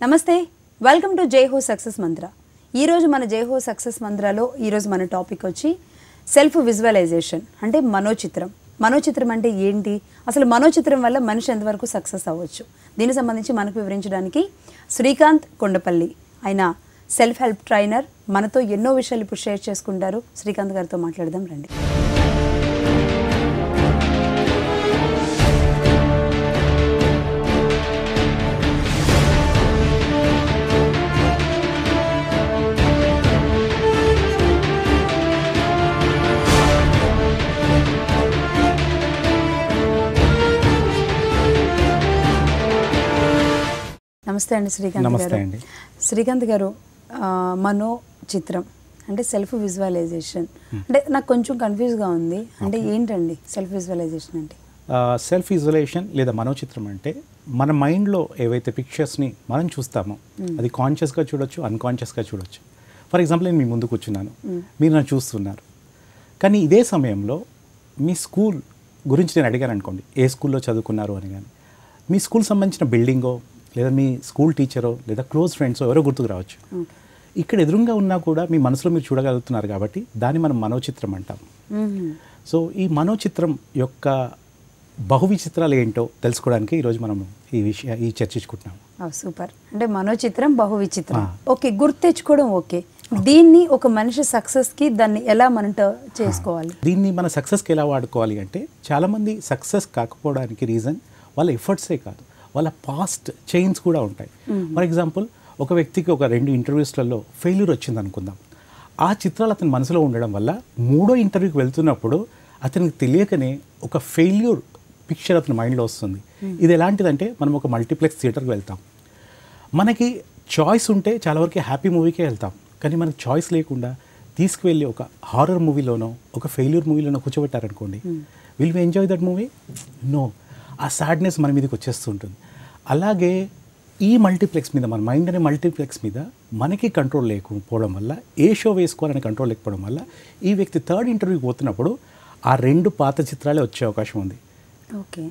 నమస్తే, welcome to జై హో సక్సెస్ మంత్ర. ఈరోజు మన జై హో సక్సెస్ మంత్రలో ఈరోజు మన టాపిక్ వచ్చి సెల్ఫ్ విజువలైజేషన్ అంటే మనోచిత్రం. మనోచిత్రం అంటే ఏంటి, అసలు మనోచిత్రం వల్ల మనిషి ఎంతవరకు సక్సెస్ అవ్వచ్చు, దీనికి సంబంధించి మనకు వివరించడానికి శ్రీకాంత్ కొండపల్లి ఆయన సెల్ఫ్ హెల్ప్ ట్రైనర్ మనతో ఎన్నో విషయాలు ఇప్పుడు షేర్ చేసుకుంటారు. శ్రీకాంత్ గారితో మాట్లాడదాం రండి. నమస్తే అండి శ్రీకాంత్ గారు. శ్రీకాంత్ గారు, మనో చిత్రం అంటే సెల్ఫ్ విజువలైజేషన్ అంటే నాకు కొంచెం కన్ఫ్యూజ్గా ఉంది. అంటే ఏంటండి సెల్ఫ్ విజువలైజేషన్ అంటే? సెల్ఫ్ విజువలైజేషన్ లేదా మనోచిత్రం అంటే మన మైండ్లో ఏవైతే పిక్చర్స్ని మనం చూస్తామో అది కాన్షియస్గా చూడొచ్చు, అన్కాన్షియస్గా చూడొచ్చు. ఫర్ ఎగ్జాంపుల్ నేను మీ ముందు కూర్చున్నాను, మీరు నన్ను చూస్తున్నారు. కానీ ఇదే సమయంలో మీ స్కూల్ గురించి నేను అడిగాను అనుకోండి, ఏ స్కూల్లో చదువుకున్నారు అని. కానీ మీ స్కూల్ సంబంధించిన బిల్డింగో లేదా మీ స్కూల్ టీచరో లేదా క్లోజ్ ఫ్రెండ్సో ఎవరో గుర్తుకు రావచ్చు. ఇక్కడ ఎదురుగా ఉన్నా కూడా మీ మనసులో మీరు చూడగలుగుతున్నారు కాబట్టి దాన్ని మనం మనోచిత్రం అంటాం. సో ఈ మనోచిత్రం యొక్క బహువిచిత్రాలు ఏంటో తెలుసుకోవడానికి ఈరోజు మనం ఈ చర్చించుకుంటున్నాం. సూపర్. అంటే మనోచిత్రం బహువిచిత్రం. ఓకే, గుర్తు తెచ్చుకోవడం ఓకే. దీన్ని ఒక మనిషి సక్సెస్కి దాన్ని ఎలా మనం చేసుకోవాలి? దీన్ని మన సక్సెస్కి ఎలా వాడుకోవాలి అంటే, చాలామంది సక్సెస్ కాకపోవడానికి రీజన్ వాళ్ళ ఎఫర్ట్సే కాదు, వాళ్ళ పాస్ట్ చైన్స్ కూడా ఉంటాయి. ఫర్ ఎగ్జాంపుల్, ఒక వ్యక్తికి ఒక 2 ఇంటర్వ్యూస్లలో ఫెయిల్యూర్ వచ్చింది అనుకుందాం. ఆ చిత్రాలు అతని మనసులో ఉండడం వల్ల 3వ ఇంటర్వ్యూకి వెళ్తున్నప్పుడు అతనికి తెలియకనే ఒక ఫెయిల్యూర్ పిక్చర్ అతని మైండ్లో వస్తుంది. ఇది ఎలాంటిదంటే, మనం ఒక మల్టీప్లెక్స్ థియేటర్కి వెళ్తాం, మనకి చాయిస్ ఉంటే చాలా వరకు హ్యాపీ మూవీకే వెళ్తాం. కానీ మనకి చాయిస్ లేకుండా తీసుకువెళ్ళి ఒక హారర్ మూవీలోనో ఒక ఫెయిల్యూర్ మూవీలోనో కూర్చోబెట్టారనుకోండి, will we enjoy that movie? No. ఆ సాడ్నెస్ మన మీదకి వచ్చేస్తుంటుంది. అలాగే ఈ మల్టీప్లెక్స్ మీద, మన మైండ్ అనే మల్టీప్లెక్స్ మీద మనకి కంట్రోల్ లేకపోవడం వల్ల, ఏ షో వేసుకోవాలని కంట్రోల్ లేకపోవడం వల్ల ఈ వ్యక్తి 3rd ఇంటర్వ్యూకి పోతున్నప్పుడు ఆ 2 పాత చిత్రాలే వచ్చే అవకాశం ఉంది. ఓకే.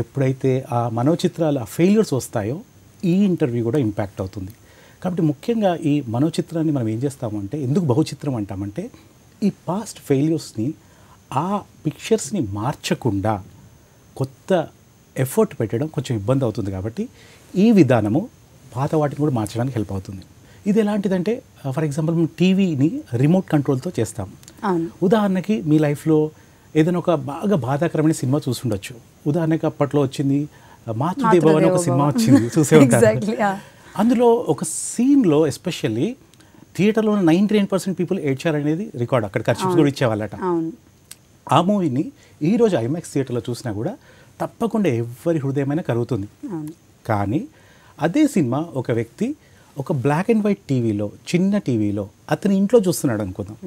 ఎప్పుడైతే ఆ మనోచిత్రాలు, ఆ ఫెయిల్యూర్స్ వస్తాయో ఈ ఇంటర్వ్యూ కూడా ఇంపాక్ట్ అవుతుంది. కాబట్టి ముఖ్యంగా ఈ మనోచిత్రాన్ని మనం ఏం చేస్తామంటే, ఎందుకు బహుచిత్రం అంటామంటే, ఈ పాస్ట్ ఫెయిల్యూర్స్ని, ఆ పిక్చర్స్ని మార్చకుండా కొత్త ఎఫర్ట్ పెట్టడం కొంచెం ఇబ్బంది అవుతుంది. కాబట్టి ఈ విధానము పాత వాటిని కూడా మార్చడానికి హెల్ప్ అవుతుంది. ఇది ఎలాంటిదంటే, ఫర్ ఎగ్జాంపుల్ మనం టీవీని రిమోట్ కంట్రోల్తో చేస్తాం. ఉదాహరణకి మీ లైఫ్లో ఏదైనా ఒక బాగా బాధాకరమైన సినిమా చూసుండొచ్చు. ఉదాహరణకి అప్పట్లో వచ్చింది మాతృదేవ అని ఒక సినిమా వచ్చింది, చూసే ఉంటారు. అందులో ఒక సీన్లో ఎస్పెషల్లీ థియేటర్లో ఉన్న 99% పీపుల్ ఏడ్చారనేది రికార్డ్. అక్కడ ఖర్చు కూడా ఇచ్చేవాళ్ళట. ఆ మూవీని ఈరోజు ఐమాక్స్ థియేటర్లో చూసినా కూడా తప్పకుండా ఎవరి హృదయమైనా కరుగుతుంది. కానీ అదే సినిమా ఒక వ్యక్తి ఒక బ్లాక్ అండ్ వైట్ టీవీలో, చిన్న టీవీలో అతని ఇంట్లో చూస్తున్నాడు అనుకుందాం,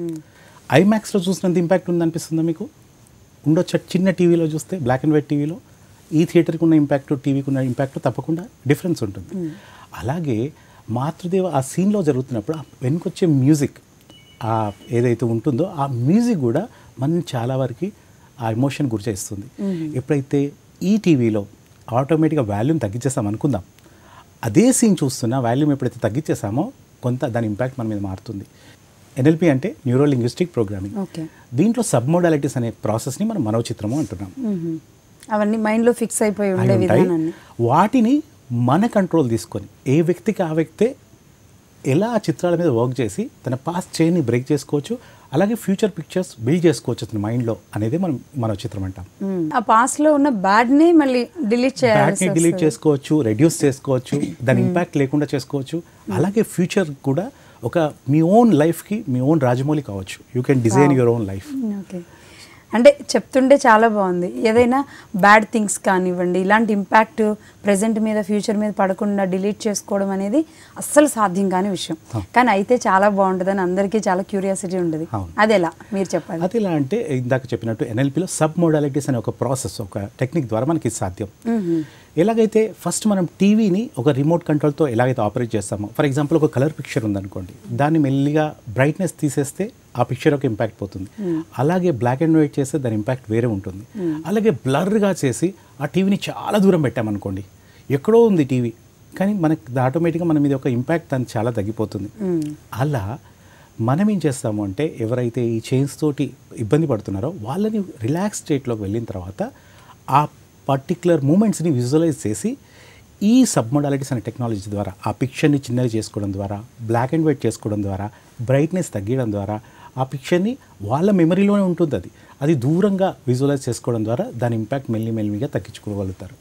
ఐమాక్స్లో చూసినంత ఇంపాక్ట్ ఉందనిపిస్తుందా మీకు? ఉండొచ్చు. చిన్న టీవీలో చూస్తే, బ్లాక్ అండ్ వైట్ టీవీలో ఈ థియేటర్కి ఉన్న ఇంపాక్ట్, టీవీకి ఉన్న ఇంపాక్ట్ తప్పకుండా డిఫరెన్స్ ఉంటుంది. అలాగే మాతృదేవ ఆ సీన్లో జరుగుతున్నప్పుడు వెనుకొచ్చే మ్యూజిక్ ఏదైతే ఉంటుందో ఆ మ్యూజిక్ కూడా మనం చాలా వరకు ఆ ఎమోషన్ గురి చేస్తుంది. ఎప్పుడైతే ఈ టీవీలో ఆటోమేటిక్గా వాల్యూమ్ తగ్గించేసాం అనుకుందాం, అదే సీన్ చూస్తున్న వాల్యూమ్ ఎప్పుడైతే తగ్గించేసామో కొంత దాని ఇంపాక్ట్ మన మీద మారుతుంది. ఎన్ఎల్పి అంటే న్యూరో లింగ్విస్టిక్ ప్రోగ్రామింగ్. దీంట్లో సబ్మోడాలిటీస్ అనే ప్రాసెస్ని మనం మనోచిత్రము అంటున్నాం. అవన్నీ మైండ్లో ఫిక్స్ అయిపోయి ఉంటాయి. వాటిని మన కంట్రోల్ తీసుకొని ఏ వ్యక్తికి ఆ వ్యక్తే ఎలా ఆ చిత్రాల మీద వర్క్ చేసి తన పాస్ట్ చైన్ని బ్రేక్ చేసుకోవచ్చు, అలాగే ఫ్యూచర్ పిక్చర్స్ బిల్డ్ చేసుకోవచ్చు అతని మైండ్లో అనేది మనం మనోచిత్రం అంటాం. ఆ పాస్ట్లో ఉన్న బ్యాడ్ని మళ్ళీ డిలీట్ చేసుకోవచ్చు, రెడ్యూస్ చేసుకోవచ్చు, దాని ఇంపాక్ట్ లేకుండా చేసుకోవచ్చు. అలాగే ఫ్యూచర్ కూడా ఒక మీ ఓన్ లైఫ్కి మీ ఓన్ రాజమౌళి కావచ్చు. You can design your own life. అంటే చెప్తుంటే చాలా బాగుంది. ఏదైనా బ్యాడ్ థింగ్స్ కానివ్వండి, ఇలాంటి ఇంపాక్ట్ ప్రజెంట్ మీద, ఫ్యూచర్ మీద పడకుండా డిలీట్ చేసుకోవడం అనేది అస్సలు సాధ్యం కాని విషయం. కానీ అయితే చాలా బాగుంటుందని అందరికీ చాలా క్యూరియాసిటీ ఉంటుంది. అది ఎలా మీరు చెప్పాలి? అది ఎలా అంటే, ఇందాక చెప్పినట్టు ఎన్ఎల్పిలో సబ్ మోడాలిటీస్ అనే ఒక ప్రాసెస్, ఒక టెక్నిక్ ద్వారా మనకి సాధ్యం. ఎలాగైతే ఫస్ట్ మనం టీవీని ఒక రిమోట్ కంట్రోల్తో ఎలాగైతే ఆపరేట్ చేస్తామో, ఫర్ ఎగ్జాంపుల్ ఒక కలర్ పిక్చర్ ఉందనుకోండి, దాన్ని మెల్లిగా బ్రైట్నెస్ తీసేస్తే ఆ పిక్చర్ ఒక ఇంపాక్ట్ పోతుంది. అలాగే బ్లాక్ అండ్ వైట్ చేస్తే దాని ఇంపాక్ట్ వేరే ఉంటుంది. అలాగే బ్లర్గా చేసి ఆ టీవీని చాలా దూరం పెట్టామనుకోండి, ఎక్కడో ఉంది టీవీ కానీ మనకి ఆటోమేటిక్గా మన మీద ఒక ఇంపాక్ట్ దానికి చాలా తగ్గిపోతుంది. అలా మనం ఏం చేస్తాము అంటే ఎవరైతే ఈ చైన్స్ తోటి ఇబ్బంది పడుతున్నారో వాళ్ళని రిలాక్స్ స్టేట్లోకి వెళ్ళిన తర్వాత ఆ పర్టిక్యులర్ మూమెంట్స్ని విజువలైజ్ చేసి ఈ సబ్మోడాలిటీస్ అనే టెక్నాలజీ ద్వారా ఆ పిక్చర్ని చిన్నగా చేసుకోవడం ద్వారా, బ్లాక్ అండ్ వైట్ చేసుకోవడం ద్వారా, బ్రైట్నెస్ తగ్గించడం ద్వారా ఆ పిక్చర్ని వాళ్ళ మెమరీలోనే ఉంటుంది. అది దూరంగా విజువలైజ్ చేసుకోవడం ద్వారా దాని ఇంపాక్ట్ మెల్లిమెల్లిగా తగ్గించుకోగలుగుతారు.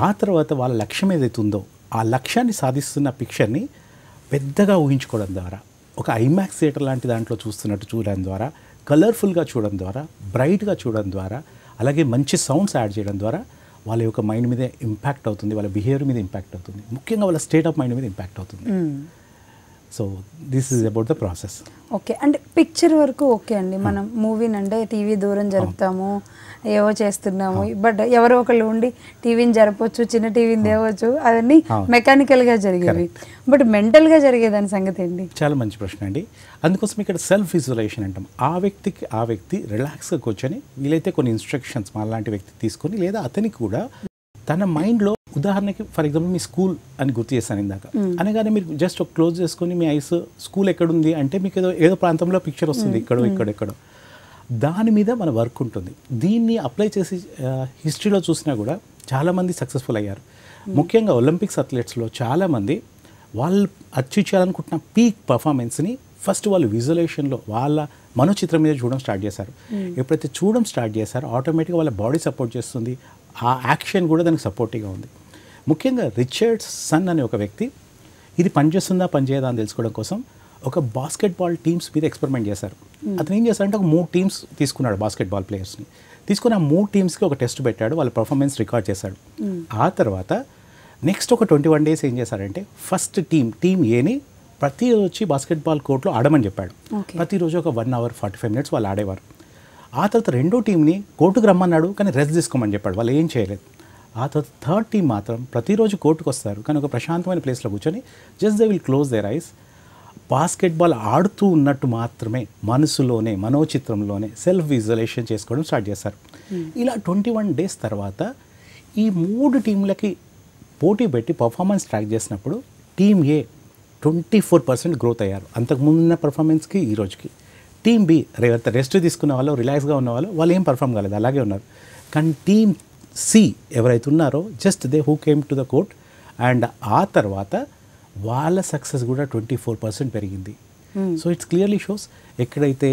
ఆ తర్వాత వాళ్ళ లక్ష్యం ఏదైతే ఉందో ఆ లక్ష్యాన్ని సాధిస్తున్న పిక్చర్ని పెద్దగా ఊహించుకోవడం ద్వారా, ఒక ఐమాక్స్ థియేటర్ లాంటి దాంట్లో చూస్తున్నట్టు చూడడం ద్వారా, కలర్ఫుల్గా చూడడం ద్వారా, బ్రైట్గా చూడడం ద్వారా, అలాగే మంచి సౌండ్స్ యాడ్ చేయడం ద్వారా వాళ్ళ యొక్క మైండ్ మీద ఇంపాక్ట్ అవుతుంది, వాళ్ళ బిహేవియర్ మీద ఇంపాక్ట్ అవుతుంది, ముఖ్యంగా వాళ్ళ స్టేట్ ఆఫ్ మైండ్ మీద ఇంపాక్ట్ అవుతుంది. So this is about the process. Okay, అంటే పిక్చర్ వరకు ఓకే అండి. మనం మూవీని అంటే టీవీ దూరం జరుపుతాము, ఏవో చేస్తున్నాము, బట్ ఎవరో ఒకళ్ళు ఉండి టీవీని జరపవచ్చు, చిన్న టీవీని తేవచ్చు, అవన్నీ మెకానికల్గా జరిగేవి. బట్ మెంటల్గా జరిగేదాని సంగతి ఏంటి? చాలా మంచి ప్రశ్న అండి. అందుకోసం ఇక్కడ సెల్ఫ్ విజువలైజేషన్ అంటాం. ఆ వ్యక్తి రిలాక్స్గా కూర్చొని వీలైతే కొన్ని ఇన్స్ట్రక్షన్స్ అలాంటి వ్యక్తి తీసుకొని, లేదా అతనికి కూడా తన మైండ్లో, ఉదాహరణకి ఫర్ ఎగ్జాంపుల్ మీ స్కూల్ అని గుర్తు చేశాను ఇందాక, అనగానే మీరు జస్ట్ క్లోజ్ చేసుకొని మీ ఐస్ స్కూల్ ఎక్కడుంది అంటే మీకు ఏదో ప్రాంతంలో పిక్చర్ వస్తుంది, ఇక్కడెక్కడో దాని మీద మన వర్క్ ఉంటుంది. దీన్ని అప్లై చేసి హిస్టరీలో చూసినా కూడా చాలామంది సక్సెస్ఫుల్ అయ్యారు. ముఖ్యంగా ఒలింపిక్స్ అథ్లెట్స్లో చాలామంది వాళ్ళు అచీవ్ చేయాలనుకుంటున్న పీక్ పర్ఫార్మెన్స్ని ఫస్ట్ వాళ్ళు విజువలైజేషన్లో వాళ్ళ మనోచిత్రం మీద చూడడం స్టార్ట్ చేశారు. ఎప్పుడైతే చూడడం స్టార్ట్ చేశారో ఆటోమేటిక్గా వాళ్ళ బాడీ సపోర్ట్ చేస్తుంది, ఆ యాక్షన్ కూడా దానికి సపోర్టివ్గా ఉంది. ముఖ్యంగా రిచర్డ్ సన్ అనే ఒక వ్యక్తి ఇది పనిచేస్తుందా పనిచేయదా అని తెలుసుకోవడం కోసం ఒక బాస్కెట్బాల్ టీమ్స్ మీద ఎక్స్పెరిమెంట్ చేశారు. అతను ఏం చేశారంటే ఒక 3 టీమ్స్ తీసుకున్నాడు, బాస్కెట్బాల్ ప్లేయర్స్ని తీసుకుని ఆ 3 టీమ్స్కి ఒక టెస్ట్ పెట్టాడు, వాళ్ళ పర్ఫార్మెన్స్ రికార్డ్ చేశాడు. ఆ తర్వాత నెక్స్ట్ ఒక 21 days ఏం చేశారంటే ఫస్ట్ టీమ్ ఏని ప్రతిరోజు వచ్చి బాస్కెట్బాల్ కోర్ట్లో ఆడమని చెప్పాడు. ప్రతిరోజు ఒక 1 hour 45 minutes వాళ్ళు ఆడేవారు. ఆ తర్వాత రెండో టీంని కోర్టుకు రమ్మన్నాడు, కానీ రెస్ట్ తీసుకోమని చెప్పాడు, వాళ్ళు ఏం చేయలేదు. ఆ తర్వాత థర్డ్ టీం మాత్రం ప్రతిరోజు కోర్టుకు వస్తారు, కానీ ఒక ప్రశాంతమైన ప్లేస్లో కూర్చొని just they will close there ice, basketball ఆడుతూ ఉన్నట్టు మాత్రమే మనసులోనే, మనోచిత్రంలోనే సెల్ఫ్ విజువలైజేషన్ చేసుకోవడం స్టార్ట్ చేశారు. ఇలా 21 days తర్వాత ఈ 3 టీంలకి పోటీ పెట్టి పర్ఫార్మెన్స్ ట్రాక్ చేసినప్పుడు టీమ్ ఏ 24% గ్రోత్ అయ్యారు అంతకుముందు ఉన్న పర్ఫార్మెన్స్కి ఈ రోజుకి. టీమ్ బి రెస్ట్ తీసుకున్న వాళ్ళు, రిలాక్స్గా ఉన్న వాళ్ళు ఏం పర్ఫామ్ కాలేదు, అలాగే ఉన్నారు. కానీ టీమ్ సి ఎవరైతే ఉన్నారో just they who came to the court, and ఆ తర్వాత వాళ్ళ సక్సెస్ కూడా 24% పెరిగింది. సో ఇట్స్ క్లియర్లీ షోస్ ఎక్కడైతే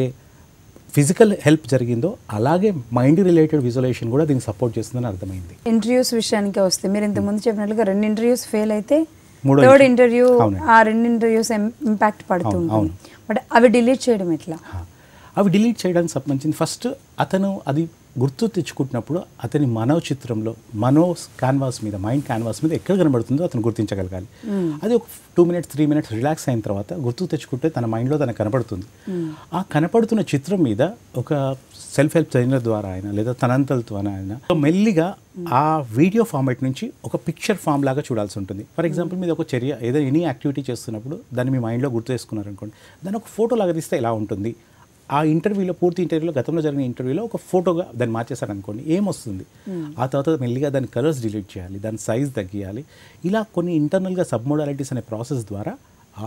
ఫిజికల్ హెల్ప్ జరిగిందో అలాగే మైండ్ రిలేటెడ్ విజువలైజేషన్ కూడా దీనికి సపోర్ట్ చేస్తుందని అర్థమైంది. ఇంటర్వ్యూస్ విషయానికి వస్తే మీరు ఇంతకుముందు చెప్పినట్లుగా 2 ఇంటర్వ్యూస్ ఫెయిల్ అయితే థర్డ్ ఇంటర్వ్యూ ఆ 2 ఇంటర్వ్యూస్ ఇంపాక్ట్ పడుతుంది. బట్ అవి డిలీట్ చేయడం ఎట్లా? అవి డిలీట్ చేయడానికి సంబంధించింది ఫస్ట్ అతను అది గుర్తు తెచ్చుకుంటున్నప్పుడు అతని మనోచిత్రంలో, క్యాన్వాస్ మీద, మైండ్ క్యాన్వాస్ మీద ఎక్కడ కనబడుతుందో అతను గుర్తించగలగాలి. అది ఒక 2 minutes 3 minutes రిలాక్స్ అయిన తర్వాత గుర్తు తెచ్చుకుంటే తన మైండ్లో తనకు కనపడుతుంది. ఆ కనపడుతున్న చిత్రం మీద ఒక సెల్ఫ్ హెల్ప్ ట్రైనర్ ద్వారా అయినా లేదా తనంతలతో అయినా మెల్లిగా ఆ వీడియో ఫార్మాట్ నుంచి ఒక పిక్చర్ ఫామ్ లాగా చూడాల్సి ఉంటుంది. ఫర్ ఎగ్జాంపుల్ మీద ఒక చర్య ఏదో ఎనీ యాక్టివిటీ చేస్తున్నప్పుడు దాన్ని మీ మైండ్లో గుర్తు చేసుకున్నారనుకోండి, దాన్ని ఒక ఫోటో లాగా తీస్తే ఎలా ఉంటుంది, ఆ ఇంటర్వ్యూలో, పూర్తి ఇంటర్వ్యూలో, గతంలో జరిగిన ఇంటర్వ్యూలో ఒక ఫోటోగా దాన్ని మార్చేశారనుకోండి, ఏమొస్తుంది. ఆ తర్వాత మెల్లిగా దాని కలర్స్ డిలీట్ చేయాలి, దాని సైజ్ తగ్గియాలి. ఇలా కొన్ని ఇంటర్నల్గా సబ్మోడాలిటీస్ అనే ప్రాసెస్ ద్వారా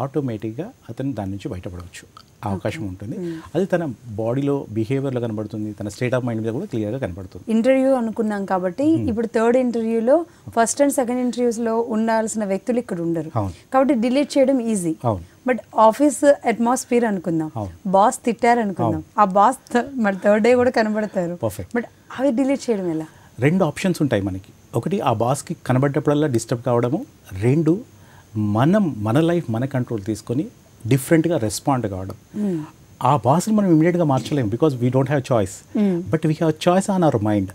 ఆటోమేటిక్గా అతను దాని నుంచి బయటపడవచ్చు అవకాశం ఉంటుంది. అది తన బాడీలో, బిహేవియర్లో కనబడుతుంది, తన స్టేట్ ఆఫ్ మైండ్ మీద కూడా క్లియర్గా కనబడుతుంది. ఇంటర్వ్యూ అనుకున్నాం కాబట్టి ఇప్పుడు థర్డ్ ఇంటర్వ్యూలో ఫస్ట్ అండ్ సెకండ్ ఇంటర్వ్యూస్లో ఉండాల్సిన వ్యక్తులు ఇక్కడ ఉండరు కాబట్టి డిలీట్ చేయడం ఈజీ. బట్ ఆఫీస్ అట్మాస్ఫియర్ అనుకుందాం, బాస్ తిట్టారు అనుకుందాం, ఆ బాస్ మరి థర్డ్ డే కూడా కనబడతారు. బట్ అవి డిలీట్ చేయడం ఎలా? 2 ఆప్షన్స్ ఉంటాయి మనకి. ఒకటి ఆ బాస్కి కనబడ్డప్పుడల్లా డిస్టర్బ్ కావడము, 2 మన లైఫ్ మన కంట్రోల్ తీసుకొని డిఫరెంట్గా రెస్పాండ్ కావడం. ఆ బాస్ని మనం ఇమీడియట్గా మార్చలేము, because we don't have choice, but we have choice on our mind.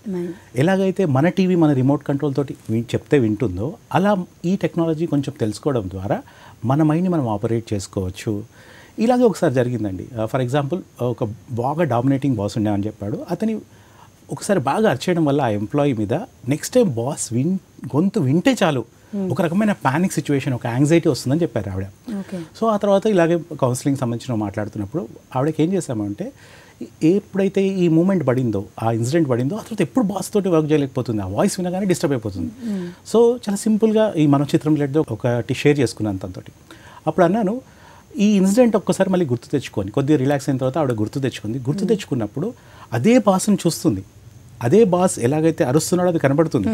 ఎలాగైతే మన టీవీ మన రిమోట్ కంట్రోల్ తోటి చెప్తే వింటుందో, అలా ఈ టెక్నాలజీ కొంచెం తెలుసుకోవడం ద్వారా మన మైండ్ని మనం ఆపరేట్ చేసుకోవచ్చు. ఇలాగే ఒకసారి జరిగిందండి. ఫర్ ఎగ్జాంపుల్ ఒక బాగా డామినేటింగ్ బాస్ ఉండే అని చెప్పాడు. అతని ఒకసారి బాగా అరిచేయడం వల్ల ఆ ఎంప్లాయీ మీద నెక్స్ట్ టైం బాస్ గొంతు వింటే చాలు ఒక రకమైన పానిక్ సిచ్యువేషన్, ఒక యాంగ్జైటీ వస్తుందని చెప్పారు ఆవిడ. సో ఆ తర్వాత ఇలాగే కౌన్సిలింగ్ సంబంధించిన మాట్లాడుతున్నప్పుడు ఆవిడకి ఏం చేశామంటే, ఎప్పుడైతే ఈ మూమెంట్ పడిందో, ఆ ఇన్సిడెంట్ పడిందో, ఆ తర్వాత ఎప్పుడు బాస్ తోటి వర్క్ చేయలేకపోతుంది, ఆ వాయిస్ వినగానే డిస్టర్బ్ అయిపోతుంది. సో చాలా సింపుల్గా ఈ మనో చిత్రం రిలేటెడ్ ఒకటి షేర్ చేసుకున్నాను తనతోటి. అప్పుడు అన్నాను, ఈ ఇన్సిడెంట్ ఒక్కసారి మళ్ళీ గుర్తు తెచ్చుకొని, కొద్దిగా రిలాక్స్ అయిన తర్వాత ఆవిడ గుర్తు తెచ్చుకున్నప్పుడు అదే బాస్ని చూస్తుంది, అదే బాస్ ఎలాగైతే అరుస్తున్నాడో అది కనబడుతుంది.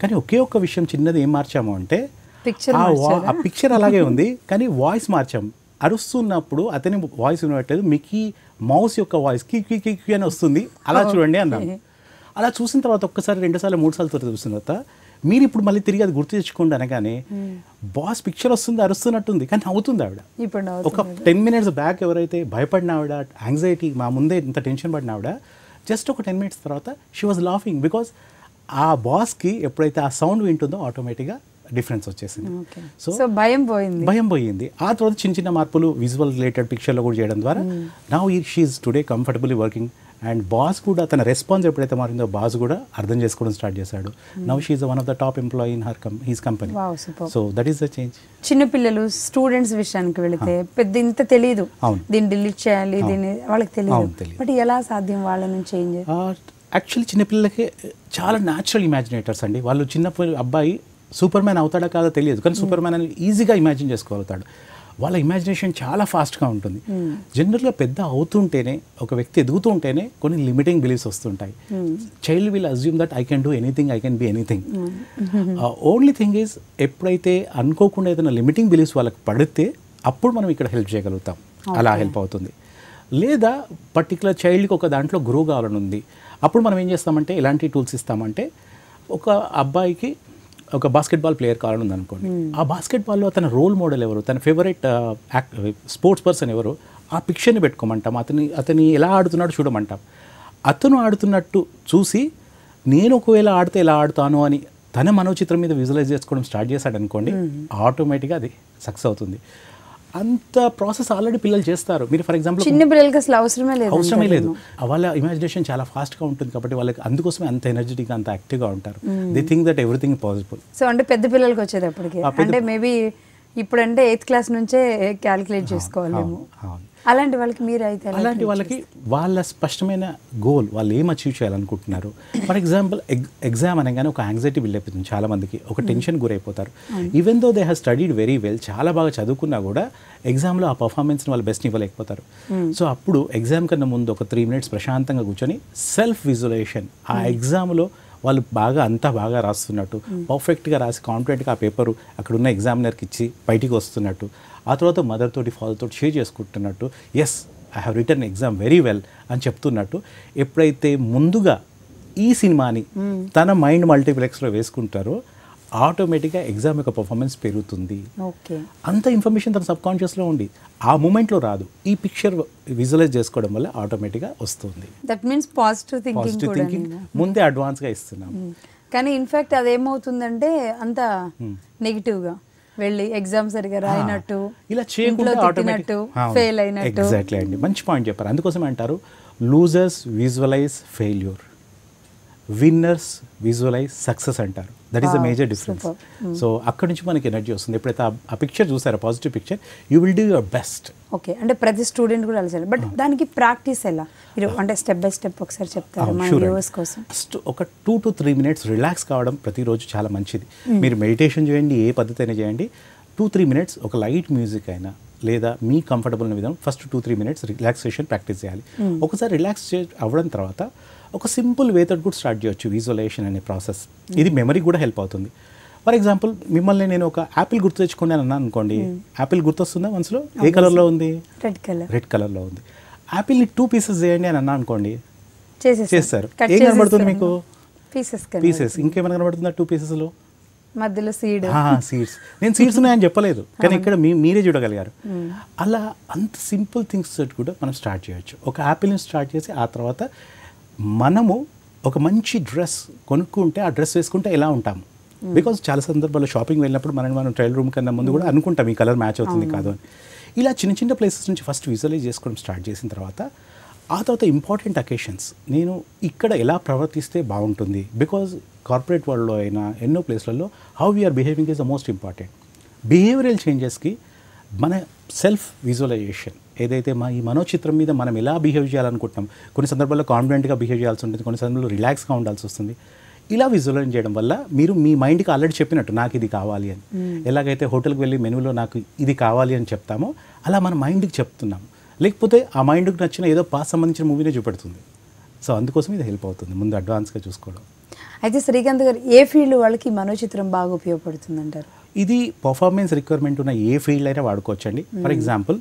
కానీ ఒకే ఒక్క విషయం చిన్నది ఏం మార్చాము అంటే ఆ పిక్చర్ అలాగే ఉంది, కానీ వాయిస్ మార్చాము. అరుస్తున్నప్పుడు అతని వాయిస్ వినట్లేదు, మీకు మౌస్ యొక్క వాయిస్ కి కి కి అని వస్తుంది, అలా చూడండి అన్నాను. అలా చూసిన తర్వాత ఒక్కసారి 2 సార్లు 3 సార్లు చూసిన తర్వాత మీరు ఇప్పుడు మళ్ళీ తిరిగి అది గుర్తు తెచ్చుకోండి అనగానే బాస్ పిక్చర్ వస్తుంది, అరుస్తున్నట్టుంది, కానీ అవుతుంది ఆవిడ. ఒక 10 minutes బ్యాక్ ఎవరైతే భయపడిన ఆవిడ, యాంగ్జైటీ, మా ముందే ఇంత టెన్షన్ పడిన ఆవిడ, జస్ట్ ఒక 10 minutes తర్వాత షీ వాజ్ లాఫింగ్, బికాస్ ఆ బాస్కి ఎప్పుడైతే ఆ సౌండ్ వింటుందో ఆటోమేటిక్గా డిఫరెన్స్ వచ్చేసింది. సో భయం పోయింది. ఆ తర్వాత చిన్న చిన్న మార్పులు విజువల్ రిలేటెడ్ పిక్చర్లో కూడా చేయడం ద్వారా now she is today comfortably working. And boss కూడా తన రెస్పాన్స్ ఎప్పుడైతే మారిందో బాస్ కూడా అర్థం చేసుకోవడం స్టార్ట్ చేశాడు. Now she is one of the top employee in his company. So that is the change. చిన్నపిల్లలు స్టూడెంట్స్ విషయానికి వెళితే పెద్ద ఇంత తెలియదు, దీన్ని డిలీట్ చేయాలి, దీన్ని వాళ్ళకి తెలియదు, బట్ ఎలా సాధ్యం వాళ్ళని చేంజ్? యాక్చువల్లీ చిన్నపిల్లలకి చాలా న్యాచురల్ ఇమాజినేటర్స్ అండి. వాళ్ళు చిన్నప్పుడు అబ్బాయి సూపర్ మ్యాన్ అవుతాడా కాదో తెలియదు, కానీ సూపర్ మ్యాన్ అని ఈజీగా ఇమాజిన్ చేసుకోగలుగుతాడు. వాళ్ళ ఇమాజినేషన్ చాలా ఫాస్ట్గా ఉంటుంది. జనరల్గా పెద్ద అవుతుంటేనే, ఒక వ్యక్తి ఎదుగుతూ ఉంటేనే కొన్ని లిమిటింగ్ బిలీఫ్స్ వస్తుంటాయి. Child will assume that I can do anything, I can be anything. Only thing is ఎప్పుడైతే అనుకోకుండా ఏదైనా లిమిటింగ్ బిలీఫ్స్ వాళ్ళకి పడితే అప్పుడు మనం ఇక్కడ హెల్ప్ చేయగలుగుతాం, అలా హెల్ప్ అవుతుంది. లేదా పర్టికులర్ చైల్డ్కి ఒక దాంట్లో గ్రో కావాలని ఉంది, అప్పుడు మనం ఏం చేస్తామంటే ఎలాంటి టూల్స్ ఇస్తామంటే, ఒక అబ్బాయికి ఒక బాస్కెట్బాల్ ప్లేయర్ కావాలని ఉంది అనుకోండి, ఆ బాస్కెట్బాల్లో తన రోల్ మోడల్ ఎవరు, తన ఫేవరెట్ స్పోర్ట్స్ పర్సన్ ఎవరు, ఆ పిక్చర్ని పెట్టుకోమంటాం. అతని ఎలా ఆడుతున్నాడో చూడమంటాం. అతను ఆడుతున్నట్టు చూసి నేను ఒకవేళ ఆడితే ఎలా ఆడుతాను అని తన మనోచిత్రం మీద విజువలైజ్ చేసుకోవడం స్టార్ట్ చేశాడు అనుకోండి, ఆటోమేటిక్గా అది సక్సెస్ అవుతుంది. అంత ప్రాసెస్ ఆల్రెడీ పిల్లలు చేస్తారు. మీరు ఫర్ ఎగ్జాంపుల్ చిన్న పిల్లలకి అసలు అవసరమే లేదు, వాళ్ళ ఇమాజినేషన్ చాలా ఫాస్ట్గా ఉంటుంది కాబట్టి వాళ్ళకి అందుకోసమే అంత ఎనర్జెటిక్గా, అంత యాక్టివ్గా ఉంటారు. They think that everything possible. So అంటే పెద్ద పిల్లలకి వచ్చేటప్పటికి అంటే మేబీ ఇప్పుడంటే 8th class నుంచే క్యాలిక్యులేట్ చేసుకోవాలేమో, అలాంటి వాళ్ళకి మీరు అయితే అలాంటి వాళ్ళకి వాళ్ళ స్పష్టమైన గోల్, వాళ్ళు ఏం అచీవ్ చేయాలనుకుంటున్నారు. ఫర్ ఎగ్జాంపుల్ ఎగ్జామ్ అనగానే ఒక యాంగ్జైటీ బిల్డ్ అయిపోతుంది చాలా మందికి, ఒక టెన్షన్ గురైపోతారు. Even though they have studied very well, చాలా బాగా చదువుకున్నా కూడా ఎగ్జామ్లో ఆ పర్ఫార్మెన్స్ని వాళ్ళు బెస్ట్ ఇవ్వలేకపోతారు. సో అప్పుడు ఎగ్జామ్ కన్నా ముందు ఒక 3 minutes ప్రశాంతంగా కూర్చొని సెల్ఫ్ విజువలైజేషన్, ఆ ఎగ్జామ్లో వాళ్ళు అంతా బాగా రాస్తున్నట్టు, పర్ఫెక్ట్గా రాసి కాన్ఫిడెంట్గా ఆ పేపరు అక్కడ ఉన్న ఎగ్జామినర్కి ఇచ్చి బయటికి వస్తున్నట్టు, ఆ తర్వాత మదర్ తోటి ఫాదర్ తోటి షేర్ చేసుకుంటున్నట్టు, yes I have return exam very well అని చెప్తున్నట్టు, ఎప్పుడైతే ముందుగా ఈ సినిమాని తన మైండ్ మల్టీప్లెక్స్లో వేసుకుంటారో ఆటోమేటిక్గా ఎగ్జామ్ యొక్క పర్ఫార్మెన్స్ పెరుగుతుంది. అంత ఇన్ఫర్మేషన్ తన సబ్ కాన్షియస్లో ఉండి ఆ మూమెంట్లో రాదు, ఈ పిక్చర్ విజువలైజ్ చేసుకోవడం వల్ల ఆటోమేటిక్గా వస్తుంది. దట్ మీన్స్ పాజిటివ్ థింకింగ్ ముందే అడ్వాన్స్గా ఇస్తున్నాం. కానీ ఇన్ఫాక్ట్ అదేమవుతుందంటే అంత నెగిటివ్గా వెళ్ళి ఎగ్జామ్ సరిగా రాయినట్టు, ఇలా చేయకుండా ఫెయిల్ అయినట్టు. ఎగ్జాక్ట్లీ అండి, మంచి పాయింట్ చెప్పారు. అందుకోసం అంటారు losers visualize failure, winners visualize success అంటారు. That is the major difference. So అక్కడి నుంచి మనకి ఎనర్జీ వస్తుంది. ఎప్పుడైతే ఆ పిక్చర్ చూసారో, positive picture, you will do your best. Okay, అంటే ప్రతి స్టూడెంట్ కూడా అలా, బట్ దానికి ప్రాక్టీస్ ఎలా మీరు అంటే స్టెప్ బై స్టెప్ ఒకసారి చెప్తారు మన వ్యూవర్స్ కోసం? ఫస్ట్ ఒక 2 to 3 minutes రిలాక్స్ కావడం ప్రతిరోజు చాలా మంచిది. మీరు మెడిటేషన్ చేయండి, ఏ పద్ధతి అయినా చేయండి, 2-3 minutes ఒక లైట్ మ్యూజిక్ అయినా లేదా మీ కంఫర్టబుల్ విధంగా ఫస్ట్ 2-3 minutes రిలాక్సేషన్ ప్రాక్టీస్ చేయాలి. ఒకసారి రిలాక్స్ అవ్వడం తర్వాత ఒక సింపుల్ వేతో కూడా స్టార్ట్ చేయొచ్చు విజువలైజేషన్ అనే ప్రాసెస్. ఇది మెమరీ కూడా హెల్ప్ అవుతుంది. ఫర్ ఎగ్జాంపుల్ మిమ్మల్ని నేను ఒక యాపిల్ గుర్తు తెచ్చుకోండి అని అన్నాను అనుకోండి, యాపిల్ గుర్తొస్తుందా మనసులో? ఏ కలర్లో ఉంది? రెడ్ కలర్లో ఉంది. యాపిల్ని 2 pieces చేయండి అని అన్నా అనుకోండి, చేస్తారు. ఏం కనబడుతుంది మీకు? పీసెస్. ఇంకేమైనా కనబడుతుందా 2 piecesలో? మధ్యలో సీడ్స్. నేను సీడ్స్ ఉన్నాయని చెప్పలేదు, కానీ ఇక్కడ మీరే చూడగలిగారు. అలా అంత సింపుల్ థింగ్స్ కూడా మనం స్టార్ట్ చేయొచ్చు. ఒక యాపిల్ని స్టార్ట్ చేసి ఆ తర్వాత మనము ఒక మంచి డ్రెస్ కొనుక్కుంటే ఆ డ్రెస్ వేసుకుంటే ఎలా ఉంటాము, బికాజ్ చాలా సందర్భాల్లో షాపింగ్ వెళ్ళినప్పుడు మనం ట్రయల్ రూమ్ కన్నా ముందు కూడా అనుకుంటాం ఈ కలర్ మ్యాచ్ అవుతుంది కాదు అని. ఇలా చిన్న చిన్న ప్లేసెస్ నుంచి ఫస్ట్ విజువలైజ్ చేసుకోవడం స్టార్ట్ చేసిన తర్వాత ఆ తర్వాత ఇంపార్టెంట్ అకేషన్స్ నేను ఇక్కడ ఎలా ప్రవర్తిస్తే బాగుంటుంది, బికాజ్ కార్పొరేట్ వరల్డ్లో అయినా ఎన్నో ప్లేస్లలో how we are behaving is the most important. Behavioural చేంజెస్కి మన సెల్ఫ్ విజువలైజేషన్ ఏదైతే ఈ మనోచిత్రం మీద మనం ఎలా బిహేవ్ చేయాలనుకుంటున్నాం, కొన్ని సందర్భాల్లో కాన్ఫిడెంట్గా బిహేవ్ చేయాల్సి ఉంటుంది, కొన్ని సందర్భాల్లో రిలాక్స్గా ఉండాల్సి వస్తుంది. ఇలా విజువలైజ్ చేయడం వల్ల మీరు మీ మైండ్కి ఆల్రెడీ చెప్పినట్టు నాకు ఇది కావాలి అని, ఎలాగైతే హోటల్కి వెళ్ళి మెనూలో నాకు ఇది కావాలి అని చెప్తామో అలా మన మైండ్కి చెప్తున్నాము. లేకపోతే ఆ మైండ్కి నచ్చిన ఏదో పాస్ సంబంధించిన మూవీనే చూపెడుతుంది. సో అందుకోసం ఇది హెల్ప్ అవుతుంది ముందు అడ్వాన్స్గా చూసుకోవడం. అయితే శ్రీకాంత్ గారు ఏ ఫీల్డ్ వాళ్ళకి మనోచిత్రం బాగా ఉపయోగపడుతుంది అంటారు? ఇది పర్ఫార్మెన్స్ రిక్వైర్మెంట్ ఉన్న ఏ ఫీల్డ్ అయినా వాడుకోవచ్చండి. ఫర్ ఎగ్జాంపుల్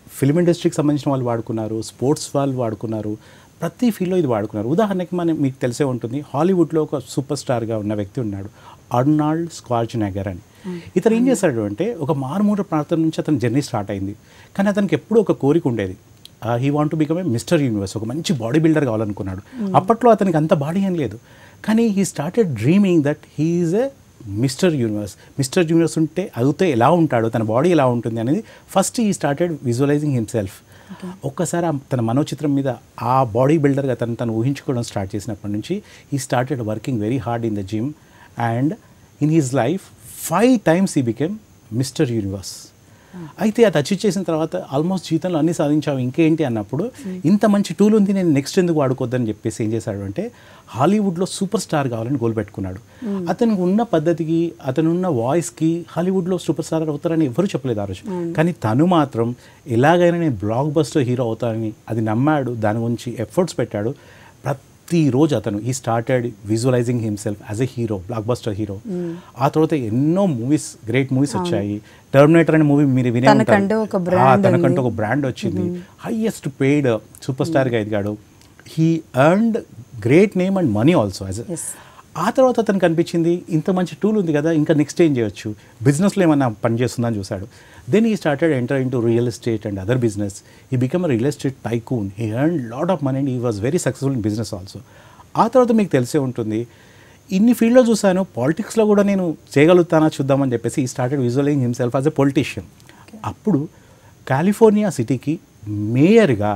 ఫిల్మ్ ఇండస్ట్రీకి సంబంధించిన వాళ్ళు వాడుకున్నారు, స్పోర్ట్స్ వాళ్ళు వాడుకున్నారు, ప్రతి ఫీల్డ్లో ఇది వాడుకున్నారు. ఉదాహరణకి మీకు తెలిసే ఉంటుంది, హాలీవుడ్లో ఒక సూపర్ స్టార్గా ఉన్న వ్యక్తి ఉన్నాడు, అర్నాల్డ్ స్క్వార్జ్నెగర్ అని. ఇతను ఏం చేశాడు అంటే ఒక మారుమూల ప్రాంతం నుంచి అతని జర్నీ స్టార్ట్ అయింది. కానీ అతనికి ఎప్పుడూ ఒక కోరిక ఉండేది, he want to become a mister universe, ఒక మంచి బాడీ బిల్డర్ కావాలనుకున్నాడు. అప్పట్లో అతనికి అంత బాడీ ఏం లేదు, కానీ he started dreaming that he is a mister universe. Mister universe అవుతే ఎలా ఉంటాడో, తన బాడీ ఎలా ఉంటుంది అనేది ఫస్ట్ ఈ స్టార్టెడ్ విజువలైజింగ్ హిమ్సెల్ఫ్. ఒక్కసారి తన మనోచిత్రం మీద ఆ బాడీ బిల్డర్గా తను ఊహించుకోవడం స్టార్ట్ చేసినప్పటి నుంచి ఈ started working very hard in the gym and in his life 5 times he became mister universe. అయితే అది అచీవ్ చేసిన తర్వాత ఆల్మోస్ట్ జీవితంలో అన్ని సాధించావు ఇంకేంటి అన్నప్పుడు ఇంత మంచి టూల్ ఉంది, నేను నెక్స్ట్ ఎందుకు వాడుకోవద్దని చెప్పేసి ఏం చేశాడు అంటే హాలీవుడ్లో సూపర్ స్టార్ కావాలని గోల్ పెట్టుకున్నాడు. అతనికి ఉన్న పద్ధతికి, అతనున్న వాయిస్కి హాలీవుడ్లో సూపర్ స్టార్ అవుతారని ఎవరు చెప్పలేదు ఆ రోజు. కానీ తను మాత్రం ఎలాగైనా నేను బ్లాక్ బస్టర్ హీరో అవుతానని అది నమ్మాడు, దాని గురించి ఎఫర్ట్స్ పెట్టాడు. ప్రతిరోజు అతను ఈ started visualising himself as a hero, block buster hero. ఆ తర్వాత ఎన్నో మూవీస్, గ్రేట్ మూవీస్ వచ్చాయి. టర్మినేటర్ అనే మూవీ మీరు వినే ఉంటారు, తనకంటూ ఒక బ్రాండ్ వచ్చింది. హైయెస్ట్ పెయిడ్ సూపర్ స్టార్గా ఎదిగాడు. He earned great name and money also as. ఆ తర్వాత అతనికి అనిపించింది ఇంత మంచి టూల్ ఉంది కదా, ఇంకా నెక్స్ట్ ఏం చేయొచ్చు, బిజినెస్లో ఏమన్నా పని చేస్తుందని చూశాడు. Then he started enter into real estate and other business. He become a real estate tycoon. He earn lot of money and he was very successful in business also. ఆ తర్వాత మీకు తెలిసే ఉంటుంది, ఇన్ని ఫీల్డ్లో చూశాను, పాలిటిక్స్లో కూడా నేను చేయగలుగుతానా చూద్దామని చెప్పేసి ఈ started visualising himself as a politician. అప్పుడు కాలిఫోర్నియా సిటీకి మేయర్గా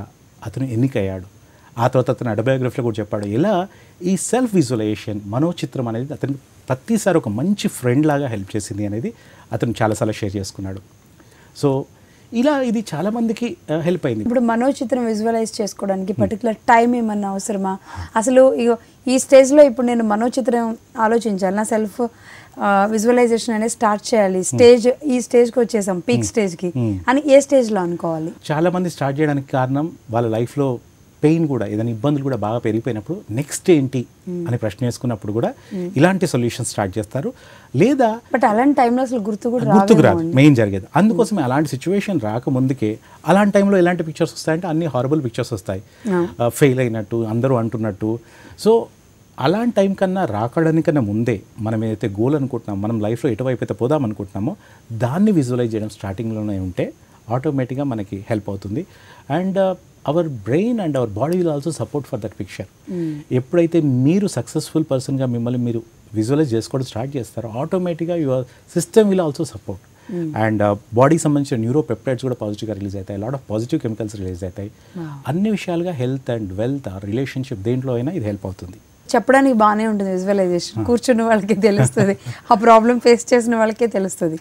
అతను ఎన్నికయ్యాడు. ఆ తర్వాత అతను ఆటోబయోగ్రఫీలో కూడా చెప్పాడు ఎలా ఈ సెల్ఫ్ విజువలైజేషన్, మనోచిత్రం అనేది అతను ప్రతిసారి ఒక మంచి ఫ్రెండ్ లాగా హెల్ప్ చేసింది అనేది అతను చాలాసార్లు షేర్ చేసుకున్నాడు. సో ఇలా ఇది చాలామందికి హెల్ప్ అయింది. ఇప్పుడు మనోచిత్రం విజువలైజ్ చేసుకోవడానికి పర్టికులర్ టైం ఏమన్నా అవసరమా? అసలు ఈ స్టేజ్లో ఇప్పుడు నేను మనోచిత్రం ఆలోచించాలి, నా సెల్ఫ్ విజువలైజేషన్ అనేది స్టార్ట్ చేయాలి, ఈ స్టేజ్కి వచ్చేసాం, పీక్ స్టేజ్కి అని ఏ స్టేజ్లో అనుకోవాలి? చాలామంది స్టార్ట్ చేయడానికి కారణం వాళ్ళ లైఫ్లో పెయిన్ కూడా, ఏదైనా ఇబ్బందులు కూడా బాగా పెరిగిపోయినప్పుడు నెక్స్ట్ ఏంటి అని ప్రశ్న వేసుకున్నప్పుడు కూడా ఇలాంటి సొల్యూషన్ స్టార్ట్ చేస్తారు. లేదా బట్ అలాంటి టైంలో అసలు గుర్తుకు రాదు మెయిన్ జరిగేది. అందుకోసమే అలాంటి సిచ్యువేషన్ రాకముందుకే అలాంటి టైంలో ఎలాంటి పిక్చర్స్ వస్తాయంటే అన్ని హారబుల్ పిక్చర్స్ వస్తాయి, ఫెయిల్ అయినట్టు అందరూ అంటున్నట్టు. సో అలాంటి టైం కన్నా రాకడానికన్నా ముందే మనం ఏదైతే గోల్ అనుకుంటున్నామో, మనం లైఫ్లో ఎటువైపు అయితే పోదాం అనుకుంటున్నామో దాన్ని విజువలైజ్ చేయడం స్టార్టింగ్లోనే ఉంటే ఆటోమేటిక్గా మనకి హెల్ప్ అవుతుంది. And our brain and our body will also support for that picture. ఎప్పుడైతే మీరు సక్సెస్ఫుల్ పర్సన్గా మిమ్మల్ని మీరు విజువలైజ్ చేసుకోవడం స్టార్ట్ చేస్తారో ఆటోమేటిక్గా your system will also support. And బాడీకి సంబంధించిన న్యూరో పెప్టైడ్స్ కూడా పాజిటివ్గా రిలీజ్ అవుతాయి, lot of positive chemicals release అవుతాయి. అన్ని విషయాలుగా హెల్త్ అండ్ వెల్త్, రిలేషన్షిప్ దేంట్లో అయినా ఇది హెల్ప్ అవుతుంది. చెప్పడానికి బాగానే ఉంటుంది విజువలైజేషన్, కూర్చున్న వాళ్ళకి తెలుస్తుంది, ఆ ప్రాబ్లం ఫేస్ చేసిన వాళ్ళకే తెలుస్తుంది.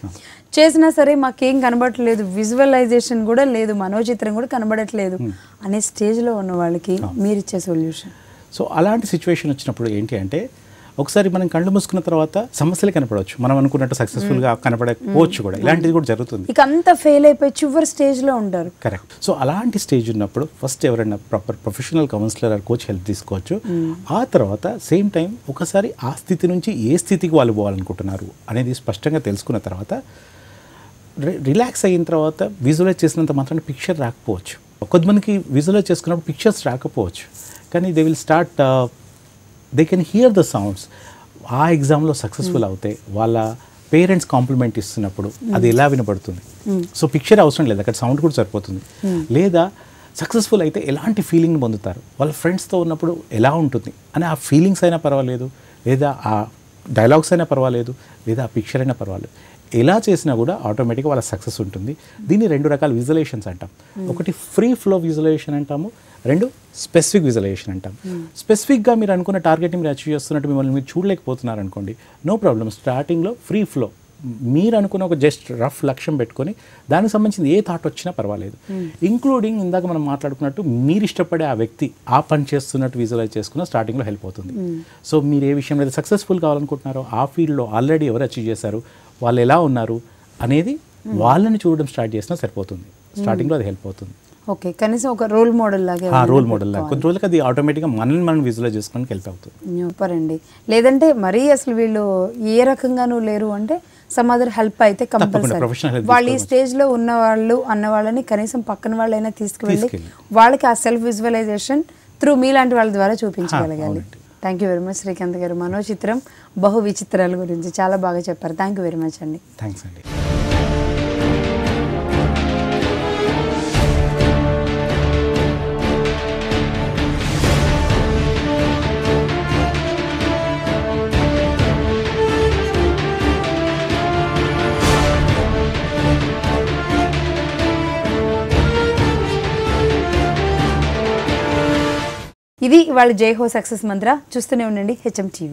చేసినా సరే మాకేం కనబడట్లేదు, విజువలైజేషన్ కూడా లేదు, మనోచిత్రం కూడా కనబడట్లేదు అనే స్టేజ్లో ఉన్న వాళ్ళకి మీరు ఇచ్చే సొల్యూషన్? సో అలాంటి సిచ్యువేషన్ వచ్చినప్పుడు ఏంటి అంటే ఒకసారి మనం కళ్ళు మూసుకున్న తర్వాత సమస్యలు కనపడవచ్చు, మనం అనుకున్నట్టు సక్సెస్ఫుల్గా కనపడకపోవచ్చు కూడా, ఇలాంటిది కూడా జరుగుతుంది. ఇక అంతా ఫెయిల్ అయిపోయి చివరి స్టేజ్లో ఉంటారు. కరెక్ట్. సో అలాంటి స్టేజ్ ఉన్నప్పుడు ఫస్ట్ ఎవరైనా proper professional counsellor or coach help తీసుకోవచ్చు. ఆ తర్వాత సేమ్ టైం ఒకసారి ఆ స్థితి నుంచి ఏ స్థితికి వాళ్ళు పోవాలనుకుంటున్నారు అనేది స్పష్టంగా తెలుసుకున్న తర్వాత రిలాక్స్ అయిన తర్వాత విజువలైజ్ చేసినంత మాత్రం పిక్చర్ రాకపోవచ్చు. కొంతమందికి విజువలైజ్ చేసుకున్నప్పుడు పిక్చర్స్ రాకపోవచ్చు, కానీ they will start, they can hear the sounds. ఆ ఎగ్జామ్లో సక్సెస్ఫుల్ అవుతే వాళ్ళ పేరెంట్స్ కాంప్లిమెంట్ ఇస్తున్నప్పుడు అది ఎలా వినపడుతుంది. సో పిక్చర్ అవసరం లేదు, అక్కడ సౌండ్ కూడా సరిపోతుంది. లేదా సక్సెస్ఫుల్ అయితే ఎలాంటి ఫీలింగ్ పొందుతారు, వాళ్ళ ఫ్రెండ్స్తో ఉన్నప్పుడు ఎలా ఉంటుంది అని ఆ ఫీలింగ్స్ అయినా పర్వాలేదు, లేదా ఆ డైలాగ్స్ అయినా పర్వాలేదు, లేదా ఆ పిక్చర్ అయినా పర్వాలేదు, ఎలా చేసినా కూడా ఆటోమేటిక్గా వాళ్ళ సక్సెస్ ఉంటుంది. దీన్ని 2 రకాల విజువలైజేషన్స్ అంటాం. ఒకటి ఫ్రీ ఫ్లో విజువలైజేషన్ అంటాము, 2 స్పెసిఫిక్ విజువలైజేషన్ అంటాం. స్పెసిఫిక్గా మీరు అనుకున్న టార్గెట్ని మీరు అచీవ్ చేస్తున్నట్టు మిమ్మల్ని మీరు చూడలేకపోతున్నారు అనుకోండి, నో ప్రాబ్లం, స్టార్టింగ్లో ఫ్రీ ఫ్లో మీరు అనుకున్న ఒక జస్ట్ రఫ్ లక్ష్యం పెట్టుకొని దానికి సంబంధించిన ఏ థాట్ వచ్చినా పర్వాలేదు, ఇంక్లూడింగ్ ఇందాక మనం మాట్లాడుకున్నట్టు మీరు ఇష్టపడే ఆ వ్యక్తి ఆ పని చేస్తున్నట్టు విజువలైజ్ చేసుకున్న స్టార్టింగ్లో హెల్ప్ అవుతుంది. సో మీరు ఏ విషయంలో అయితే సక్సెస్ఫుల్ కావాలనుకుంటున్నారో ఆ ఫీల్డ్లో ఆల్రెడీ ఎవరు అచీవ్ చేశారు, వాళ్ళు ఎలా ఉన్నారు అనేది వాళ్ళని చూడడం స్టార్ట్ చేసినా సరిపోతుంది. స్టార్టింగ్లో అది హెల్ప్ అవుతుంది. ఓకే, కనీసం ఒక రోల్ మోడల్ లాగా రోల్ మోడల్ లాగా కొన్ని రోజులకి అది ఆటోమేటిక్గా మనల్ని మనం విజువలైజ్ చేసుకోవడానికి హెల్ప్ అవుతుంది. సూపర్ అండి. లేదంటే మరీ అసలు వీళ్ళు ఏ రకంగానూ లేరు అంటే సమ్ అదర్ హెల్ప్ అయితే కంపల్సరీ professional help వాళ్ళు ఈ స్టేజ్లో ఉన్న వాళ్ళు అన్న వాళ్ళని కనీసం పక్కన వాళ్ళైనా తీసుకువెళ్ళి వాళ్ళకి ఆ సెల్ఫ్ విజువలైజేషన్ త్రూ మీలాంటి వాళ్ళ ద్వారా చూపించగలగాలి. Thank you very much Srikanth గారు. మనోచిత్రం బహు విచిత్రాల గురించి చాలా బాగా చెప్పారు. థ్యాంక్ యూ వెరీ మచ్ అండి. థ్యాంక్స్ అండి. ఇది వాళ్ళ జై హో సక్సెస్ మంత్ర. చూస్తూనే ఉండండి HM TV.